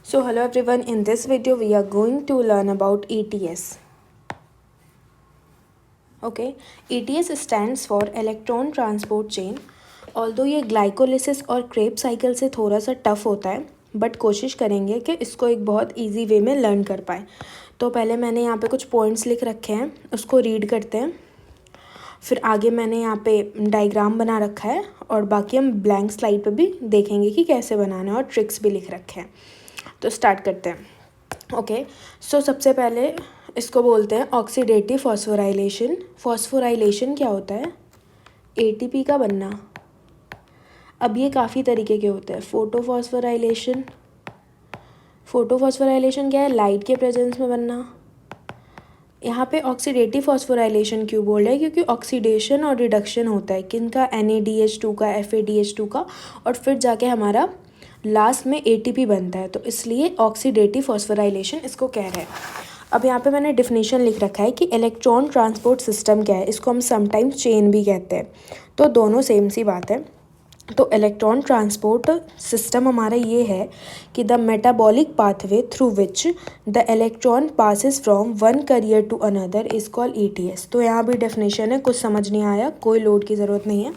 So hello everyone, in this video we are going to learn about ETS. Okay, ETS stands for Electron Transport Chain. Although ये glycolysis और Krebs cycle से थोड़ा सा tough होता है, but कोशिश करेंगे कि इसको एक बहुत ईजी वे में लर्न कर पाए। तो पहले मैंने यहाँ पे कुछ पॉइंट्स लिख रखे हैं, उसको रीड करते हैं। फिर आगे मैंने यहाँ पे डायग्राम बना रखा है और बाकी हम ब्लैंक स्लाइड पे भी देखेंगे कि कैसे बनाना है और ट्रिक्स भी लिख रखे हैं। तो स्टार्ट करते हैं। ओके, सो सबसे पहले इसको बोलते हैं ऑक्सीडेटिव फॉस्फोराइलेशन। फॉस्फोराइलेशन क्या होता है? एटीपी का बनना। अब ये काफ़ी तरीके के होते हैं। फोटोफॉस्फोराइलेशन, फोटोफॉस्फोराइलेशन क्या है? लाइट के प्रेजेंस में बनना। यहाँ पे ऑक्सीडेटिव फॉस्फोराइलेशन क्यों बोल रहे हैं? क्योंकि ऑक्सीडेशन और रिडक्शन होता है किनका? NADH2 का, FADH2 का, और फिर जाके हमारा लास्ट में ATP बनता है, तो इसलिए ऑक्सीडेटिव फॉस्फोराइलेशन इसको कह रहे हैं। अब यहाँ पे मैंने डिफिनीशन लिख रखा है कि इलेक्ट्रॉन ट्रांसपोर्ट सिस्टम क्या है। इसको हम समटाइम्स चेन भी कहते हैं, तो दोनों सेम सी बात है। तो इलेक्ट्रॉन ट्रांसपोर्ट सिस्टम हमारा ये है कि the metabolic pathway through which the electron passes from one carrier to another is called ETS। तो यहाँ भी डेफिनेशन है, कुछ समझ नहीं आया कोई लोड की ज़रूरत नहीं है,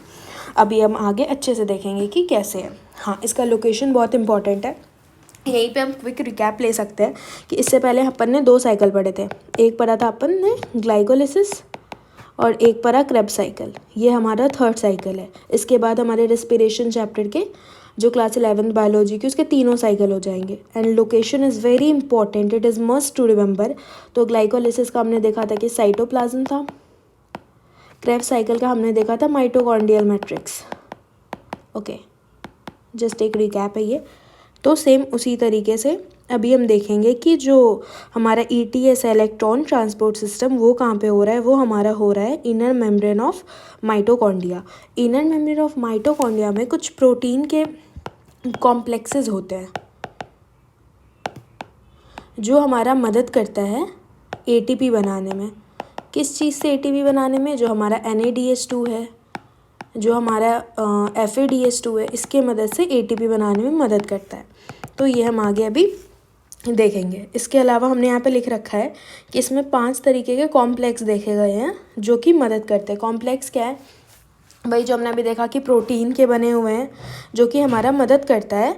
अभी हम आगे अच्छे से देखेंगे कि कैसे है। हाँ, इसका लोकेशन बहुत इंपॉर्टेंट है। यहीं पे हम क्विक रिकैप ले सकते हैं कि इससे पहले अपन ने 2 साइकिल पढ़े थे। एक पढ़ा था अपन ने ग्लाइकोलिसिस और एक पढ़ा क्रेब साइकिल। ये हमारा थर्ड साइकिल है। इसके बाद हमारे रेस्पिरेशन चैप्टर के जो क्लास 11th बायोलॉजी की, उसके तीनों साइकिल हो जाएंगे। And location is very important, it is must to remember. तो ग्लाइकोलिसिस का हमने देखा था कि साइटोप्लाज्म था। क्रेब साइकिल का हमने देखा था माइटोकॉन्ड्रियल मैट्रिक्स। ओके, जस्ट एक रिकैप है ये। तो सेम उसी तरीके से अभी हम देखेंगे कि जो हमारा ETS है, इलेक्ट्रॉन ट्रांसपोर्ट सिस्टम, वो कहाँ पे हो रहा है? वो हमारा हो रहा है inner membrane of mitochondria. Inner membrane of mitochondria में कुछ प्रोटीन के कॉम्प्लेक्सेस होते हैं जो हमारा मदद करता है ATP बनाने में। किस चीज़ से ATP बनाने में? जो हमारा NADH2 है, जो हमारा FADH2 है, इसके मदद से ATP बनाने में मदद करता है। तो ये हम आगे अभी देखेंगे। इसके अलावा हमने यहाँ पे लिख रखा है कि इसमें 5 तरीके के कॉम्प्लेक्स देखे गए हैं जो कि मदद करते हैं। कॉम्प्लेक्स क्या है? वही जो हमने अभी देखा कि प्रोटीन के बने हुए हैं, जो कि हमारा मदद करता है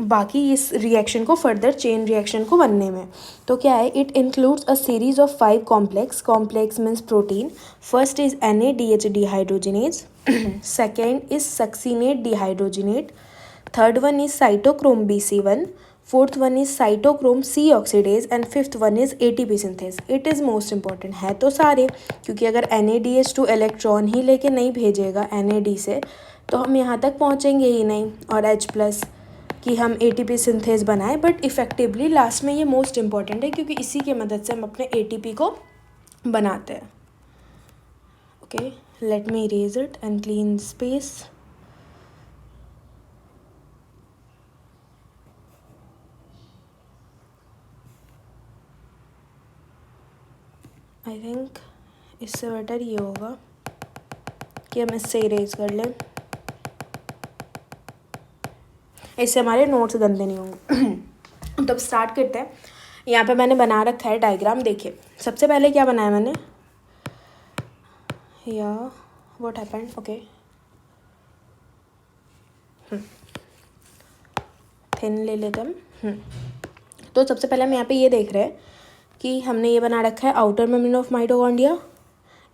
बाकी इस रिएक्शन को, फर्दर चेन रिएक्शन को बनने में। तो क्या है? It includes a series of 5 complex. Complex means protein. First is NADH dehydrogenase, second is succinate dehydrogenate, third one is cytochrome BC1, fourth one is cytochrome C oxidase, and fifth one is ATP synthase. It is most important है तो सारे, क्योंकि अगर NADH2 electron ही लेके नहीं भेजेगा NAD से, तो हम यहाँ तक पहुँचेंगे ही नहीं, और H+ कि हम ATP सिंथेस बनाए। बट इफ़ेक्टिवली लास्ट में ये मोस्ट इंपॉर्टेंट है, क्योंकि इसी के मदद से हम अपने ATP को बनाते हैं। Okay, let me erase it and clean space. I think इससे बेटर ये होगा कि हम इससे इरेज कर लें, इससे हमारे नोट्स गंदे नहीं होंगे। तब स्टार्ट करते हैं। यहाँ पे मैंने बना रखा है डायग्राम। देखिए, सबसे पहले क्या बनाया मैंने, या व्हाट हैपेंड, ओके, थिन ले लेते हम। तो सबसे पहले हम यहाँ पे ये देख रहे हैं कि हमने ये बना रखा है आउटर मेम्ब्रेन ऑफ माइटोकॉन्ड्रिया।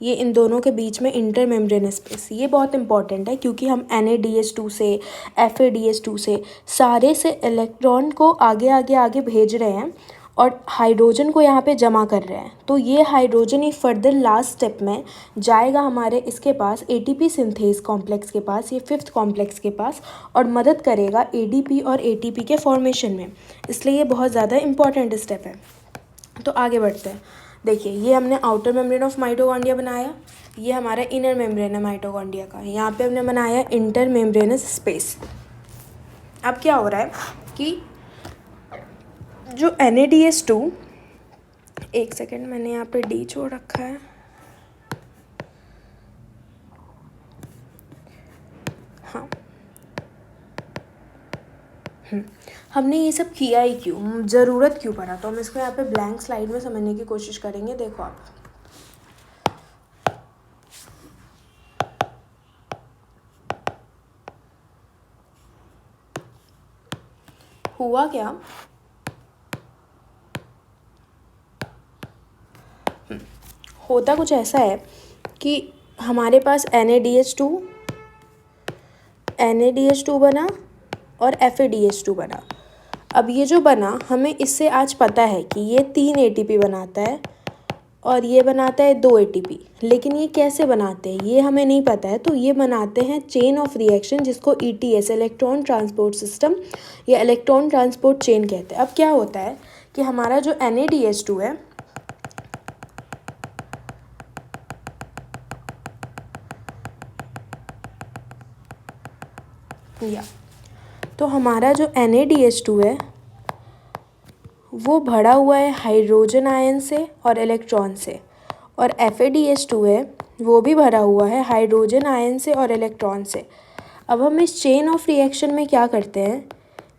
ये इन दोनों के बीच में इंटर मेम्ब्रेन स्पेस, ये बहुत इंपॉर्टेंट है, क्योंकि हम NADH2 से, FADH2 से, सारे से इलेक्ट्रॉन को आगे आगे आगे भेज रहे हैं और हाइड्रोजन को यहाँ पे जमा कर रहे हैं। तो ये हाइड्रोजन ही फर्दर लास्ट स्टेप में जाएगा हमारे इसके पास, ATP सिंथेस कॉम्प्लेक्स के पास, ये 5th कॉम्प्लेक्स के पास, और मदद करेगा ADP और ATP के फॉर्मेशन में। इसलिए ये बहुत ज़्यादा इंपॉर्टेंट स्टेप है। तो आगे बढ़ते हैं। देखिए, ये हमने आउटर मेम्ब्रेन ऑफ माइटोकॉन्ड्रिया बनाया, ये हमारा इनर मेम्ब्रेन है माइटोकॉन्ड्रिया का। यहाँ पे हमने बनाया इंटर मेम्ब्रेनस स्पेस। अब क्या हो रहा है कि जो NADH2, एक सेकेंड, मैंने यहाँ पे D छोड़ रखा है। हाँ, हमने ये सब किया ही क्यों, ज़रूरत क्यों पड़ा? तो हम इसको यहाँ पे ब्लैंक स्लाइड में समझने की कोशिश करेंगे। देखो आप, हुआ क्या, होता कुछ ऐसा है कि हमारे पास NaDH2 बना और FADH2 बना। अब ये जो बना, हमें इससे आज पता है कि ये 3 ATP बनाता है और ये बनाता है 2 ATP, लेकिन ये कैसे बनाते हैं ये हमें नहीं पता है। तो ये बनाते हैं चेन ऑफ रिएक्शन, जिसको ETS, इलेक्ट्रॉन ट्रांसपोर्ट सिस्टम या इलेक्ट्रॉन ट्रांसपोर्ट चेन कहते हैं। अब क्या होता है कि हमारा जो NaDH2 है, तो हमारा जो NaDH2 है वो भरा हुआ है हाइड्रोजन आयन से और इलेक्ट्रॉन से, और FADH2 है वो भी भरा हुआ है हाइड्रोजन आयन से और इलेक्ट्रॉन से। अब हम इस चेन ऑफ रिएक्शन में क्या करते हैं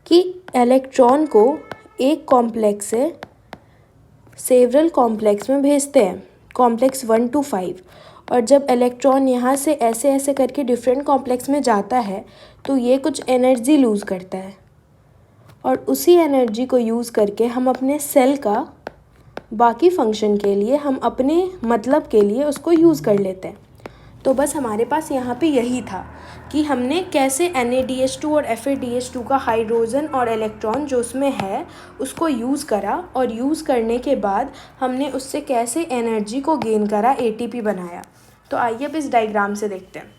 कि इलेक्ट्रॉन को एक कॉम्प्लेक्स से सेवरल कॉम्प्लेक्स में भेजते हैं, कॉम्प्लेक्स 1 to 5। और जब इलेक्ट्रॉन यहाँ से ऐसे ऐसे करके डिफरेंट कॉम्प्लेक्स में जाता है तो ये कुछ एनर्जी लूज़ करता है, और उसी एनर्जी को यूज़ करके हम अपने सेल का बाकी फंक्शन के लिए, हम अपने मतलब के लिए उसको यूज़ कर लेते हैं। तो बस हमारे पास यहाँ पे यही था कि हमने कैसे NaDH2 और FADH2 का हाइड्रोजन और इलेक्ट्रॉन जो उसमें है उसको यूज़ करा, और यूज़ करने के बाद हमने उससे कैसे एनर्जी को गेन करा, ATP बनाया। तो आइए अब इस डायग्राम से देखते हैं।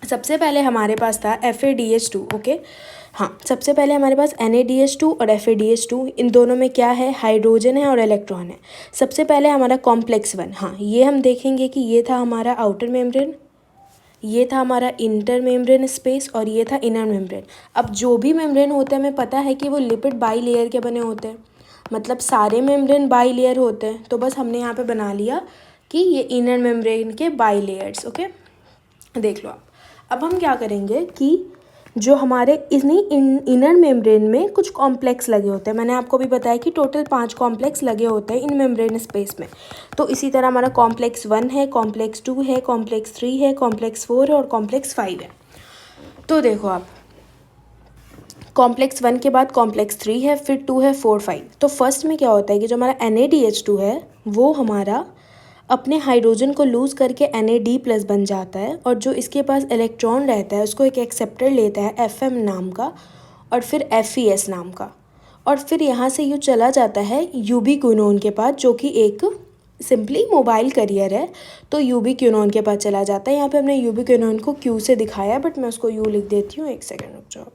सबसे पहले हमारे पास था FADH2, ओके। हाँ, सबसे पहले हमारे पास NaDH2 और FADH2, इन दोनों में क्या है, हाइड्रोजन है और इलेक्ट्रॉन है। सबसे पहले हमारा कॉम्प्लेक्स 1, हाँ ये हम देखेंगे कि ये था हमारा आउटर मेम्ब्रेन, ये था हमारा इंटर मेम्ब्रेन स्पेस, और ये था इनर मेम्ब्रेन। अब जो भी मेम्ब्रेन होता है हमें पता है कि वो लिपिड बाई लेयर के बने होते हैं, मतलब सारे मेम्ब्रेन बाई लेयर होते हैं। तो बस हमने यहाँ पे बना लिया कि ये इनर मेम्ब्रेन के बाई लेयर्स, ओके। देख लो आप, अब हम क्या करेंगे कि जो हमारे इनर मेम्ब्रेन में कुछ कॉम्प्लेक्स लगे होते हैं, मैंने आपको भी बताया कि टोटल 5 कॉम्प्लेक्स लगे होते हैं इन मेम्ब्रेन स्पेस में। तो इसी तरह हमारा कॉम्प्लेक्स 1 है, कॉम्प्लेक्स 2 है, कॉम्प्लेक्स 3 है, कॉम्प्लेक्स 4 है और कॉम्प्लेक्स 5 है। तो देखो आप, कॉम्प्लेक्स 1 के बाद कॉम्प्लेक्स 3 है, फिर 2 है, 4, 5। तो फर्स्ट में क्या होता है कि जो हमारा NaDH2 है वो हमारा अपने हाइड्रोजन को लूज़ करके NAD+ बन जाता है, और जो इसके पास इलेक्ट्रॉन रहता है उसको एक एक्सेप्टर लेता है FM नाम का, और फिर FES नाम का, और फिर यहाँ से ये चला जाता है यूबिक्विनोन के पास, जो कि एक सिंपली मोबाइल करियर है। तो यूबिक्विनोन के पास चला जाता है। यहाँ पे हमने यूबिक्विनोन को Q से दिखाया है, बट मैं उसको U लिख देती हूँ, एक सेकेंड रुक जाओ।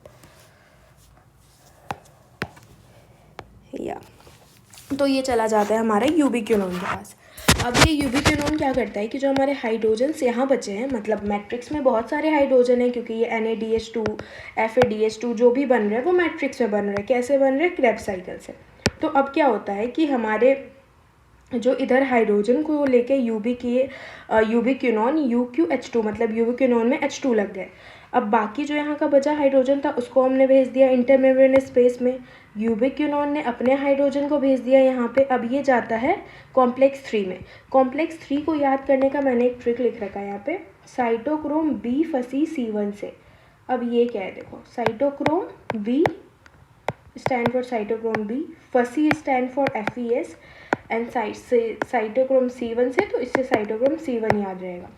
या तो ये चला जाता है हमारा यूबिक्विनोन के पास। अब ये यूबिक्विनोन क्या करता है कि जो हमारे हाइड्रोजन्स यहाँ बचे हैं, मतलब मैट्रिक्स में बहुत सारे हाइड्रोजन हैं, क्योंकि ये NaDH2 FADH2 जो भी बन रहा है वो मैट्रिक्स में बन रहा है। कैसे बन रहा है, क्रेब्स साइकिल से। तो अब क्या होता है कि हमारे जो इधर हाइड्रोजन को लेके यूबिक्विनोन UQH2, मतलब यूबिक्विनोन में H2 लग गए। अब बाकी जो यहाँ का बचा हाइड्रोजन था उसको हमने भेज दिया इंटरमेम्ब्रेन स्पेस में। यूबिक्विनोन ने अपने हाइड्रोजन को भेज दिया यहाँ पे। अब ये जाता है कॉम्प्लेक्स 3 में। कॉम्प्लेक्स 3 को याद करने का मैंने एक ट्रिक लिख रखा है यहाँ पे, साइटोक्रोम B फसी C1 से। अब ये क्या है, देखो, cytochrome B stand for cytochrome B, फसी stand for FES, and cytochrome C1 से, तो इससे साइटोक्रोम C1 याद रहेगा।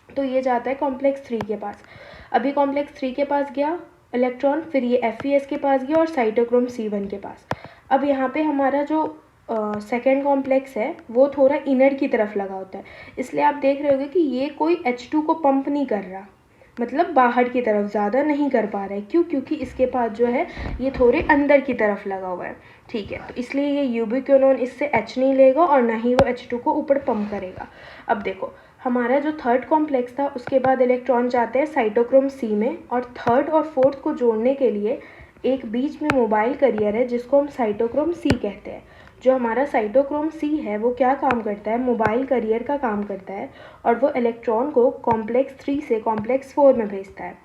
तो ये जाता है कॉम्प्लेक्स 3 के पास। अभी कॉम्प्लेक्स 3 के पास गया इलेक्ट्रॉन, फिर ये FES के पास गया और साइटोक्रोम C1 के पास। अब यहाँ पे हमारा जो सेकेंड कॉम्प्लेक्स है वो थोड़ा इनर की तरफ लगा होता है, इसलिए आप देख रहे होगे कि ये कोई H2 को पंप नहीं कर रहा, मतलब बाहर की तरफ ज़्यादा नहीं कर पा रहा है। क्यों? क्योंकि इसके पास जो है ये थोड़े अंदर की तरफ लगा हुआ है, ठीक है। तो इसलिए ये यूबिक्विनोन इससे H नहीं लेगा और ना ही वो H2 को ऊपर पंप करेगा। अब देखो, हमारा जो थर्ड कॉम्प्लेक्स था उसके बाद इलेक्ट्रॉन जाते हैं साइटोक्रोम C में, और थर्ड और फोर्थ को जोड़ने के लिए एक बीच में मोबाइल करियर है जिसको हम साइटोक्रोम C कहते हैं। जो हमारा साइटोक्रोम C है वो क्या काम करता है, मोबाइल करियर का काम करता है, और वो इलेक्ट्रॉन को कॉम्प्लेक्स 3 से कॉम्प्लेक्स 4 में भेजता है।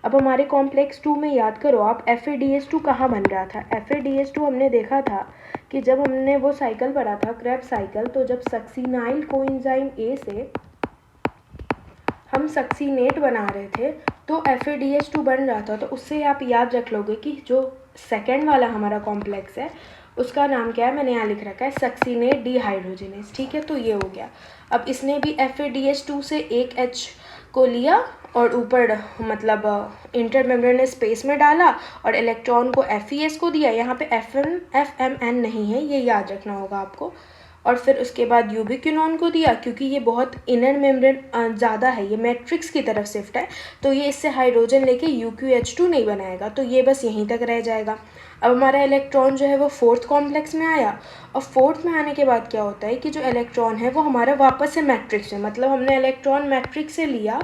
अब हमारे कॉम्प्लेक्स 2 में याद करो आप, FADH2 कहाँ बन रहा था? FADH2 हमने देखा था कि जब हमने वो साइकिल पढ़ा था, क्रेब्स साइकिल, तो जब सक्सीनाइल कोएंजाइम A से हम सक्सीनेट बना रहे थे तो FADH2 बन रहा था। तो उससे आप याद रख लोगे कि जो सेकेंड वाला हमारा कॉम्प्लेक्स है उसका नाम क्या है, मैंने यहाँ लिख रखा है सक्सीनेट डिहाइड्रोजिनेज। ठीक है, तो ये हो गया। अब इसने भी FADH2 से एक H को लिया और ऊपर मतलब इंटरमेम्ब्रेनस स्पेस में डाला और इलेक्ट्रॉन को FES को दिया। यहाँ पे FMN नहीं है, ये याद रखना होगा आपको। और फिर उसके बाद यूबिक्विनोन को दिया, क्योंकि ये बहुत इनर मेम्ब्रेन ज़्यादा है, ये मैट्रिक्स की तरफ शिफ्ट है, तो ये इससे हाइड्रोजन लेके UQH2 नहीं बनाएगा, तो ये बस यहीं तक रह जाएगा। अब हमारा इलेक्ट्रॉन जो है वो फोर्थ कॉम्प्लेक्स में आया, और फोर्थ में आने के बाद क्या होता है कि जो इलेक्ट्रॉन है वो हमारा वापस से मैट्रिक्स में, मतलब हमने इलेक्ट्रॉन मैट्रिक्स से लिया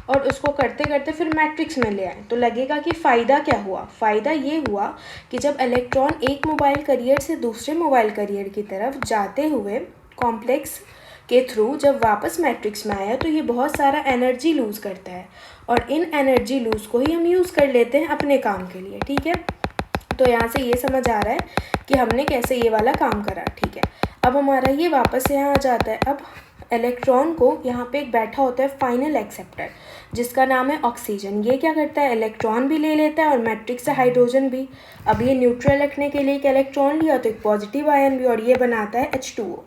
और उसको करते करते फिर मैट्रिक्स में ले आए। तो लगेगा कि फ़ायदा क्या हुआ? फ़ायदा ये हुआ कि जब इलेक्ट्रॉन एक मोबाइल कैरियर से दूसरे मोबाइल कैरियर की तरफ जाते हुए कॉम्प्लेक्स के थ्रू जब वापस मैट्रिक्स में आया तो ये बहुत सारा एनर्जी लूज़ करता है, और इन एनर्जी लूज़ को ही हम यूज़ कर लेते हैं अपने काम के लिए। ठीक है, तो यहाँ से ये समझ आ रहा है कि हमने कैसे ये वाला काम करा। ठीक है, अब हमारा ये वापस यहाँ आ जाता है। अब इलेक्ट्रॉन को यहाँ पे एक बैठा होता है फाइनल एक्सेप्टर, जिसका नाम है ऑक्सीजन। ये क्या करता है, इलेक्ट्रॉन भी ले लेता है और मैट्रिक्स से हाइड्रोजन भी। अब ये न्यूट्रल रखने के लिए एक इलेक्ट्रॉन लिया तो एक पॉजिटिव आयन भी, और ये बनाता है H2O।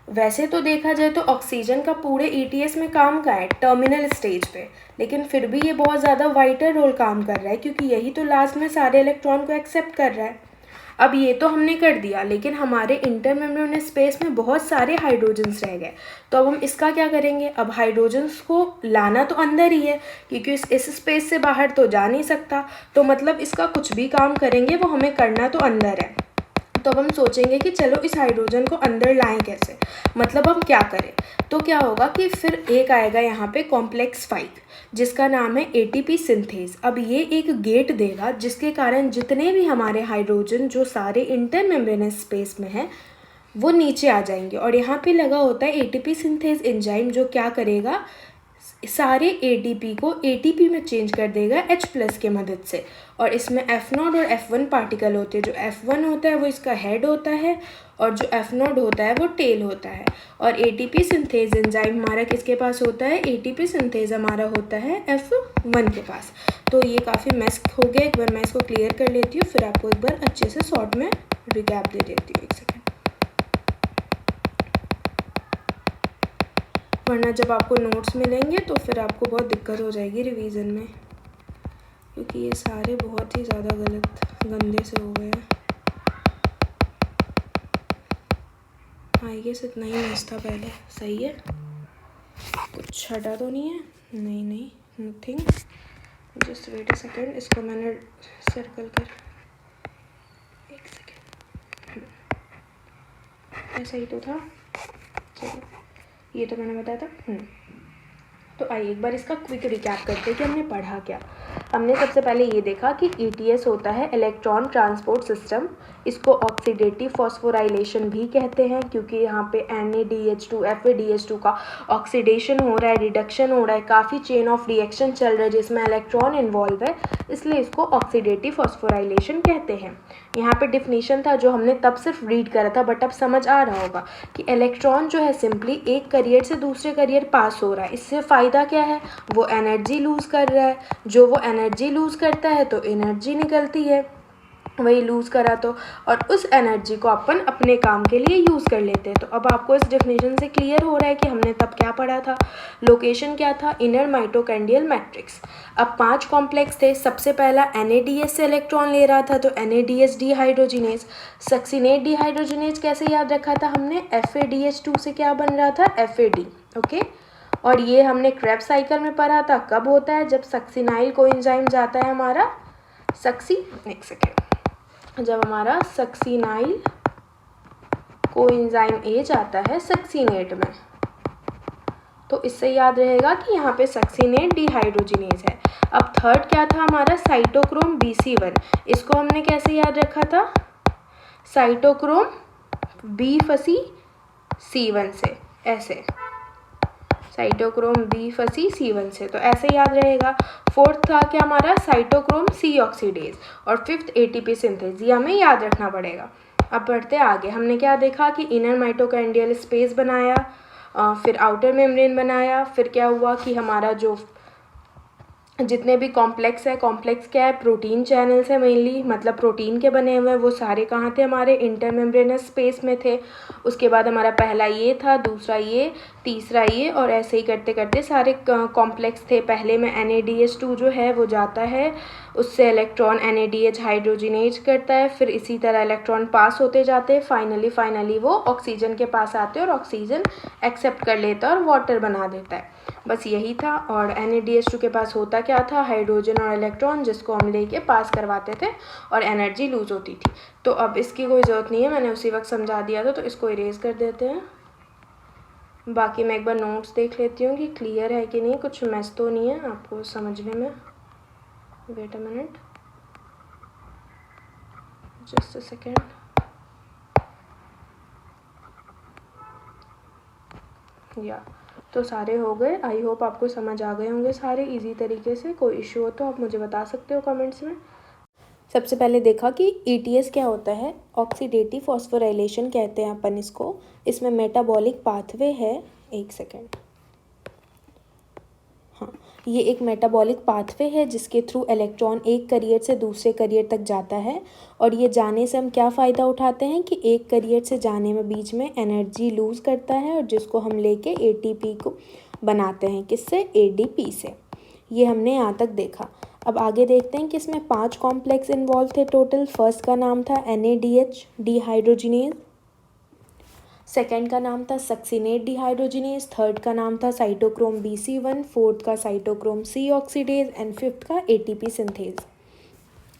वैसे तो देखा जाए तो ऑक्सीजन का पूरे ETS में काम का है टर्मिनल स्टेज पे, लेकिन फिर भी ये बहुत ज़्यादा वाइटर रोल काम कर रहा है, क्योंकि यही तो लास्ट में सारे इलेक्ट्रॉन को एक्सेप्ट कर रहा है। अब ये तो हमने कर दिया, लेकिन हमारे इंटरमेम्ब्रेनस स्पेस में बहुत सारे हाइड्रोजन्स रह गए। तो अब हम इसका क्या करेंगे? अब हाइड्रोजन्स को लाना तो अंदर ही है, क्योंकि इस स्पेस से बाहर तो जा नहीं सकता, तो मतलब इसका कुछ भी काम करेंगे वो हमें करना तो अंदर है। तो अब हम सोचेंगे कि चलो इस हाइड्रोजन को अंदर लाएं कैसे, मतलब हम क्या करें। तो क्या होगा कि फिर एक आएगा यहाँ पे कॉम्प्लेक्स 5, जिसका नाम है ATP सिंथेज। अब ये एक गेट देगा जिसके कारण जितने भी हमारे हाइड्रोजन जो सारे इंटरमेम्ब्रेनस स्पेस में हैं वो नीचे आ जाएंगे, और यहाँ पे लगा होता है ATP सिंथेज एंजाइम, जो क्या करेगा, सारे ATP को ATP में चेंज कर देगा H+ के मदद से। और इसमें F0 और F1 पार्टिकल होते हैं। जो F1 होता है वो इसका हेड होता है, और जो F0 होता है वो टेल होता है। और ATP सिंथेज एंजाइम हमारा किसके पास होता है? ATP सिंथेज हमारा होता है F1 के पास। तो ये काफ़ी मैस हो गया, एक बार मैं इसको क्लियर कर लेती हूँ, फिर आपको एक बार अच्छे से शॉर्ट में रिकैप दे देती हूँ। एक सेकेंड, वरना जब आपको नोट्स मिलेंगे तो फिर आपको बहुत दिक्कत हो जाएगी रिवीजन में, क्योंकि ये सारे बहुत ही ज़्यादा गंदे से हो गए हैं। हाँ, ये सिर्फ इतना ही मिस था पहले, सही है, कुछ छटा तो नहीं है? नहीं, nothing, just wait a second, इसको मैंने सर्कल कर, एक सेकेंड, ऐसा ही तो था। चलो, ये तो मैंने बताया था। तो आइए एक बार इसका क्विक रिकैप करते हैं कि हमने पढ़ा क्या। हमने सबसे पहले ये देखा कि ETS होता है इलेक्ट्रॉन ट्रांसपोर्ट सिस्टम। इसको ऑक्सीडेटिव फॉस्फोराइलेशन भी कहते हैं, क्योंकि यहाँ पे NADH2 FADH2 का ऑक्सीडेशन हो रहा है, रिडक्शन हो रहा है, काफ़ी चेन ऑफ रिएक्शन चल रहा है जिसमें इलेक्ट्रॉन इन्वॉल्व है, इसलिए इसको ऑक्सीडेटिव फॉस्फोराइलेशन कहते हैं। यहाँ पे डिफिनीशन था जो हमने तब सिर्फ रीड करा था, बट अब समझ आ रहा होगा कि इलेक्ट्रॉन जो है सिंपली एक करियर से दूसरे करियर पास हो रहा है। इससे फ़ायदा क्या है? वो एनर्जी लूज़ कर रहा है। जो वो एनर्जी लूज़ करता है तो एनर्जी निकलती है, वही लूज़ करा तो, और उस एनर्जी को अपन अपने काम के लिए यूज़ कर लेते हैं। तो अब आपको इस डेफिनेशन से क्लियर हो रहा है कि हमने तब क्या पढ़ा था। लोकेशन क्या था? Inner mitochondrial matrix. अब 5 कॉम्प्लेक्स थे। सबसे पहला NADH से इलेक्ट्रॉन ले रहा था, तो NADH डिहाइड्रोजिनेज। सक्सीनेट डिहाइड्रोजिनेज कैसे याद रखा था हमने? FADH2 से क्या बन रहा था? FAD। ओके, और ये हमने क्रेब्स साइकिल में पढ़ा था। कब होता है? जब सक्सीनाइल कोएंजाइम जाता है हमारा जब हमारा सक्सीनाइल कोएंजाइम A जाता है सक्सीनेट में, तो इससे याद रहेगा कि यहाँ पे सक्सीनेट डिहाइड्रोजिनेज है। अब थर्ड क्या था हमारा? Cytochrome BC1। इसको हमने कैसे याद रखा था? साइटोक्रोम B फसी C1 से, ऐसे साइटोक्रोम बी फंसी C1 से, तो ऐसे याद रहेगा। फोर्थ था क्या हमारा, साइटोक्रोम C ऑक्सीडेज, और फिफ्थ ATP सिंथेज, ये हमें याद रखना पड़ेगा। अब बढ़ते आगे, हमने क्या देखा कि इनर माइटोकॉन्ड्रियल स्पेस बनाया, फिर आउटर मेम्ब्रेन बनाया, फिर क्या हुआ कि हमारा जो जितने भी कॉम्प्लेक्स है, कॉम्प्लेक्स क्या है, प्रोटीन चैनल्स है मेनली, मतलब प्रोटीन के बने हुए हैं, वो सारे कहाँ थे, हमारे इंटरमेम्ब्रेनस स्पेस में थे। उसके बाद हमारा पहला ये था, दूसरा ये, तीसरा ये, और ऐसे ही करते करते सारे कॉम्प्लेक्स थे। पहले में NADH2 जो है वो जाता है, उससे इलेक्ट्रॉन NADH हाइड्रोजिनेज करता है, फिर इसी तरह इलेक्ट्रॉन पास होते जाते हैं, फाइनली वो ऑक्सीजन के पास आते हैं और ऑक्सीजन एक्सेप्ट कर लेता है और वाटर बना देता है। बस यही था। और NADH2 के पास होता क्या था, हाइड्रोजन और इलेक्ट्रॉन, जिसको हम लेके पास करवाते थे और एनर्जी लूज होती थी। तो अब इसकी कोई ज़रूरत नहीं है, मैंने उसी वक्त समझा दिया था, तो इसको इरेज कर देते हैं। बाकी मैं एक बार नोट्स देख लेती हूँ कि क्लियर है कि नहीं, कुछ मैस तो नहीं है आपको समझने में। Wait a minute, just a second. या तो सारे हो गए। आई होप आपको समझ आ गए होंगे सारे इजी तरीके से। कोई इशू हो तो आप मुझे बता सकते हो कमेंट्स में। सबसे पहले देखा कि ETS क्या होता है, ऑक्सीडेटिव फॉस्फोराइलेशन कहते हैं अपन इसको। इसमें मेटाबॉलिक पाथवे है, एक सेकेंड, हाँ, ये एक मेटाबॉलिक पाथवे है जिसके थ्रू इलेक्ट्रॉन एक करियर से दूसरे करियर तक जाता है। और ये जाने से हम क्या फ़ायदा उठाते हैं कि एक करियर से जाने में बीच में एनर्जी लूज़ करता है, और जिसको हम लेके ATP को बनाते हैं, किससे, ADP से। ये हमने यहाँ तक देखा। अब आगे देखते हैं कि इसमें 5 कॉम्प्लेक्स इन्वॉल्व थे टोटल। फर्स्ट का नाम था NADH डिहाइड्रोजिनेज, सेकेंड का नाम था सक्सिनेट डिहाइड्रोजिनेज, थर्ड का नाम था साइटोक्रोम BC1, फोर्थ का cytochrome C oxidase, and fifth का ATP सिंथेज।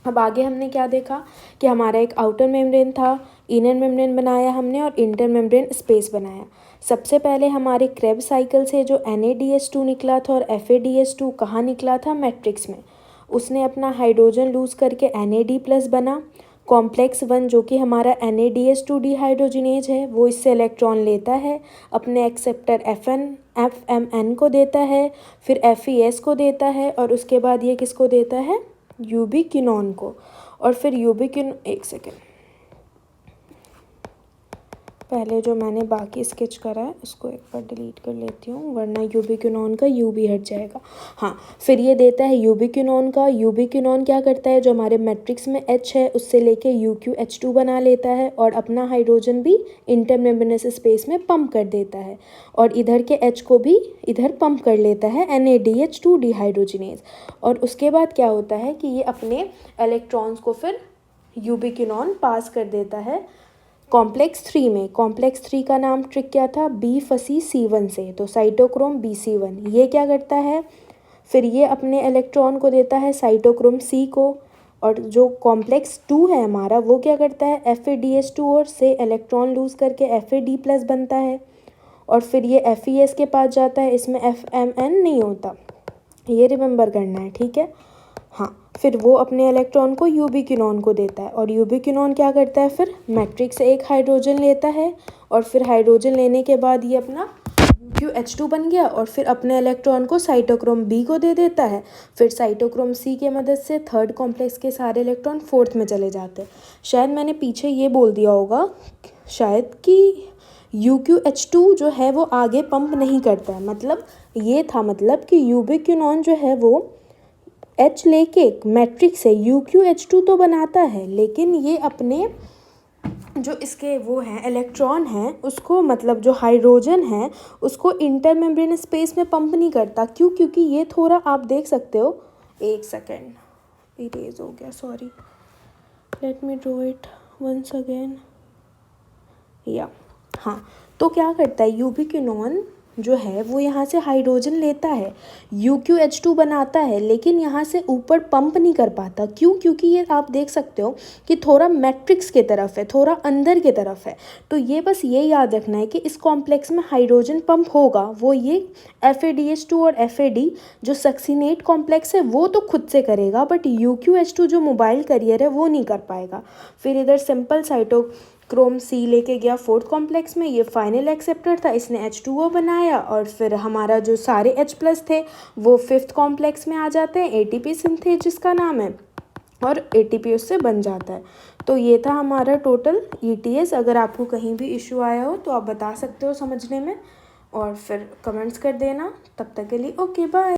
अब आगे हमने क्या देखा कि हमारा एक आउटर मेम्ब्रेन था, इनर मेम्ब्रेन बनाया हमने, और इंटर मेम्ब्रेन स्पेस बनाया। सबसे पहले हमारे क्रेब्स साइकिल से जो NADH2 निकला था और FADH2 कहाँ निकला था, मैट्रिक्स में। उसने अपना हाइड्रोजन लूज़ करके NAD+ बना। कॉम्प्लेक्स 1 जो कि हमारा NADH2 डिहाइड्रोजिनेज है, वो इससे इलेक्ट्रॉन लेता है, अपने एक्सेप्टर FMN को देता है, फिर FES को देता है, और उसके बाद ये किसको देता है, यूबिक्विनोन को। और फिर एक सेकेंड, पहले जो मैंने बाकी स्केच करा है उसको एक बार डिलीट कर लेती हूँ, वरना यूबिक्विनोन का यू भी हट जाएगा। हाँ, फिर ये देता है यूबिक्विनोन का। यूबिक्विनोन क्या करता है, जो हमारे मैट्रिक्स में H है उससे लेके UQH2 बना लेता है, और अपना हाइड्रोजन भी इंटरमेम्ब्रेनस स्पेस में पंप कर देता है, और इधर के H को भी इधर पंप कर लेता है, NADH2 डिहाइड्रोजिनेज। और उसके बाद क्या होता है कि ये अपने इलेक्ट्रॉन्स को फिर यूबिक्विनोन पास कर देता है कॉम्प्लेक्स 3 में। कॉम्प्लेक्स 3 का नाम ट्रिक क्या था, बी फंसी C1 से, तो साइटोक्रोम BC1। ये क्या करता है, फिर ये अपने इलेक्ट्रॉन को देता है साइटोक्रोम C को, और जो कॉम्प्लेक्स 2 है हमारा वो क्या करता है, FADH2 और से इलेक्ट्रॉन लूज़ करके FAD+ बनता है, और फिर ये FES के पास जाता है। इसमें FMN नहीं होता, ये रिमेंबर करना है, ठीक है। हाँ, फिर वो अपने इलेक्ट्रॉन को यूबिक्विनोन को देता है, और यूबिक्विनोन क्या करता है, फिर मैट्रिक्स से एक हाइड्रोजन लेता है, और फिर हाइड्रोजन लेने के बाद ये अपना UQH2 बन गया, और फिर अपने इलेक्ट्रॉन को साइटोक्रोम B को दे देता है। फिर साइटोक्रोम C के मदद से थर्ड कॉम्प्लेक्स के सारे इलेक्ट्रॉन फोर्थ में चले जाते हैं। शायद मैंने पीछे ये बोल दिया होगा शायद कि UQH2 जो है वो आगे पंप नहीं करता है, मतलब ये था, मतलब कि यूबिक्विनोन जो है वो H लेके मैट्रिक्स से UQH2 तो बनाता है, लेकिन ये अपने जो इसके वो हैं इलेक्ट्रॉन हैं उसको, मतलब जो हाइड्रोजन है उसको इंटरमेम्ब्रेन स्पेस में पंप नहीं करता। क्यों, क्योंकि ये थोड़ा आप देख सकते हो, एक सेकेंड, इरेज हो गया, sorry, let me draw it once again. या हाँ, तो क्या करता है, यूबिक्विनोन जो है वो यहाँ से हाइड्रोजन लेता है, UQH2 बनाता है, लेकिन यहाँ से ऊपर पंप नहीं कर पाता। क्यों, क्योंकि ये आप देख सकते हो कि थोड़ा मैट्रिक्स के तरफ है, थोड़ा अंदर के तरफ है। तो ये बस ये याद रखना है कि इस कॉम्प्लेक्स में हाइड्रोजन पंप होगा, वो ये FADH2 और FAD जो सक्सिनेट कॉम्प्लेक्स है वो तो खुद से करेगा, बट UQH2 जो मोबाइल करियर है वो नहीं कर पाएगा। फिर इधर सिंपल क्रोम सी लेके गया 4th कॉम्प्लेक्स में, ये फाइनल एक्सेप्टर था, इसने H2O बनाया और फिर हमारा जो सारे H+ थे वो 5th कॉम्प्लेक्स में आ जाते हैं, ATP सिंथेज जिसका नाम है, और ATP उससे बन जाता है। तो ये था हमारा टोटल ETS। अगर आपको कहीं भी इशू आया हो तो आप बता सकते हो समझने में, और फिर कमेंट्स कर देना। तब तक के लिए ओके बाय।